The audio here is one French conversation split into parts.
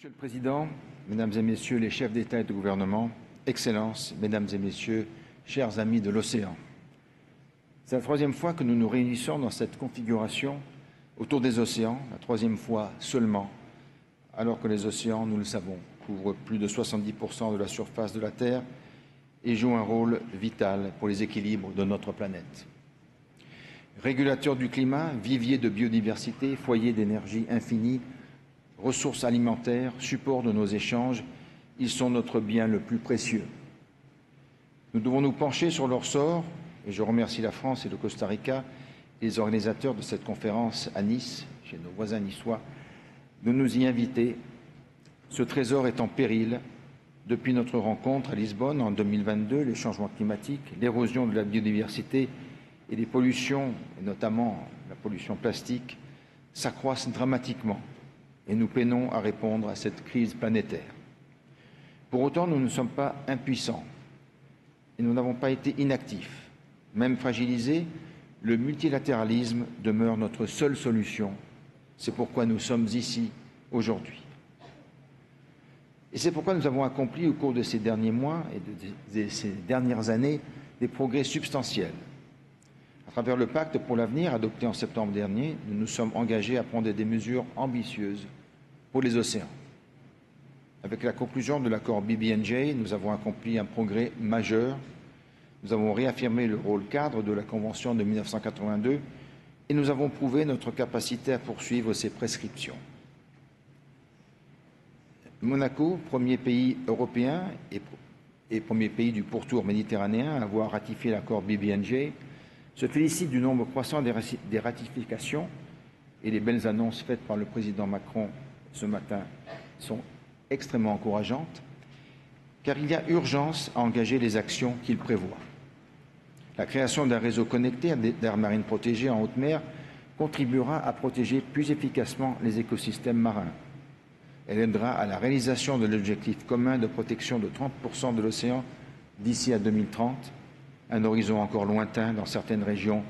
Monsieur le Président, Mesdames et Messieurs les chefs d'État et de gouvernement, Excellences, Mesdames et Messieurs, chers amis de l'océan. C'est la troisième fois que nous nous réunissons dans cette configuration autour des océans, la troisième fois seulement, alors que les océans, nous le savons, couvrent plus de 70% de la surface de la Terre et jouent un rôle vital pour les équilibres de notre planète. Régulateurs du climat, vivier de biodiversité, foyer d'énergie infinie, ressources alimentaires, support de nos échanges, ils sont notre bien le plus précieux. Nous devons nous pencher sur leur sort, et je remercie la France et le Costa Rica, les organisateurs de cette conférence à Nice, chez nos voisins niçois, de nous y inviter. Ce trésor est en péril. Depuis notre rencontre à Lisbonne en 2022, les changements climatiques, l'érosion de la biodiversité et les pollutions, et notamment la pollution plastique, s'accroissent dramatiquement et nous peinons à répondre à cette crise planétaire. Pour autant, nous ne sommes pas impuissants et nous n'avons pas été inactifs. Même fragilisé, le multilatéralisme demeure notre seule solution. C'est pourquoi nous sommes ici aujourd'hui. Et c'est pourquoi nous avons accompli au cours de ces derniers mois et de ces dernières années des progrès substantiels. À travers le pacte pour l'avenir adopté en septembre dernier, nous nous sommes engagés à prendre des mesures ambitieuses pour les océans. Avec la conclusion de l'accord BBNJ, nous avons accompli un progrès majeur. Nous avons réaffirmé le rôle cadre de la Convention de 1982 et nous avons prouvé notre capacité à poursuivre ces prescriptions. Monaco, premier pays européen et premier pays du pourtour méditerranéen à avoir ratifié l'accord BBNJ, se félicite du nombre croissant des ratifications et les belles annonces faites par le président Macron ce matin sont extrêmement encourageantes, car il y a urgence à engager les actions qu'il prévoit. La création d'un réseau connecté d'aires marines protégées en haute mer contribuera à protéger plus efficacement les écosystèmes marins. Elle aidera à la réalisation de l'objectif commun de protection de 30% de l'océan d'ici à 2030, un horizon encore lointain dans certaines régions,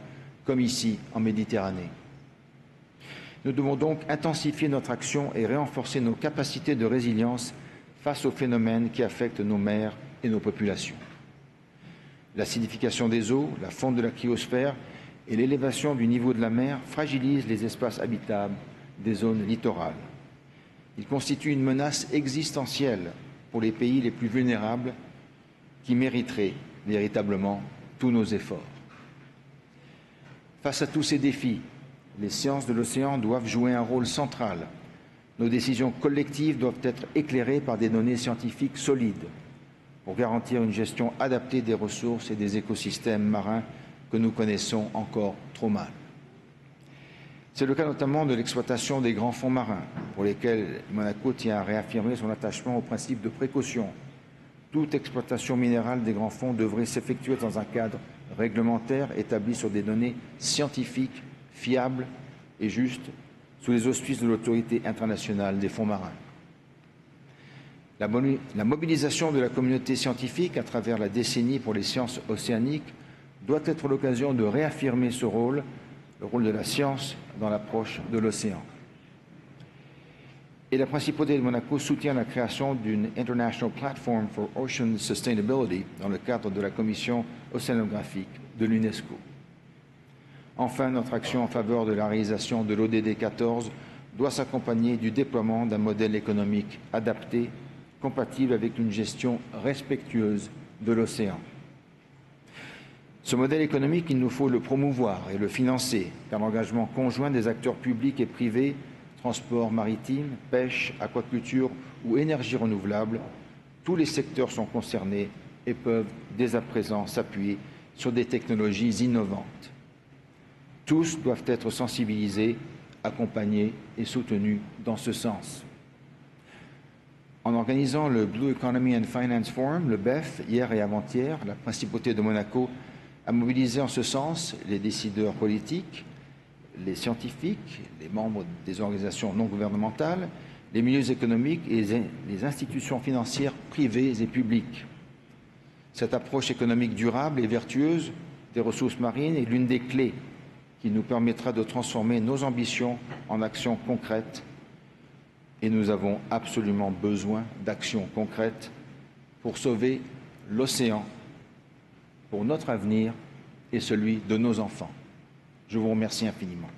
comme ici en Méditerranée. Nous devons donc intensifier notre action et renforcer nos capacités de résilience face aux phénomènes qui affectent nos mers et nos populations. L'acidification des eaux, la fonte de la cryosphère et l'élévation du niveau de la mer fragilisent les espaces habitables des zones littorales. Ils constituent une menace existentielle pour les pays les plus vulnérables qui mériteraient véritablement tous nos efforts. Face à tous ces défis, les sciences de l'océan doivent jouer un rôle central. Nos décisions collectives doivent être éclairées par des données scientifiques solides pour garantir une gestion adaptée des ressources et des écosystèmes marins que nous connaissons encore trop mal. C'est le cas notamment de l'exploitation des grands fonds marins, pour lesquels Monaco tient à réaffirmer son attachement au principe de précaution. Toute exploitation minérale des grands fonds devrait s'effectuer dans un cadre réglementaire établi sur des données scientifiques, fiables et justes, sous les auspices de l'autorité internationale des fonds marins. La mobilisation de la communauté scientifique à travers la décennie pour les sciences océaniques doit être l'occasion de réaffirmer ce rôle, le rôle de la science dans l'approche de l'océan. Et la principauté de Monaco soutient la création d'une International Platform for Ocean Sustainability dans le cadre de la Commission océanographique de l'UNESCO. Enfin, notre action en faveur de la réalisation de l'ODD 14 doit s'accompagner du déploiement d'un modèle économique adapté, compatible avec une gestion respectueuse de l'océan. Ce modèle économique, il nous faut le promouvoir et le financer, car l'engagement conjoint des acteurs publics et privés, transport maritime, pêche, aquaculture ou énergie renouvelable, tous les secteurs sont concernés et peuvent dès à présent s'appuyer sur des technologies innovantes. Tous doivent être sensibilisés, accompagnés et soutenus dans ce sens. En organisant le Blue Economy and Finance Forum, le BEF, hier et avant-hier, la principauté de Monaco a mobilisé en ce sens les décideurs politiques, les scientifiques, les membres des organisations non gouvernementales, les milieux économiques et les institutions financières privées et publiques. Cette approche économique durable et vertueuse des ressources marines est l'une des clés qui nous permettra de transformer nos ambitions en actions concrètes et nous avons absolument besoin d'actions concrètes pour sauver l'océan, pour notre avenir et celui de nos enfants. Je vous remercie infiniment.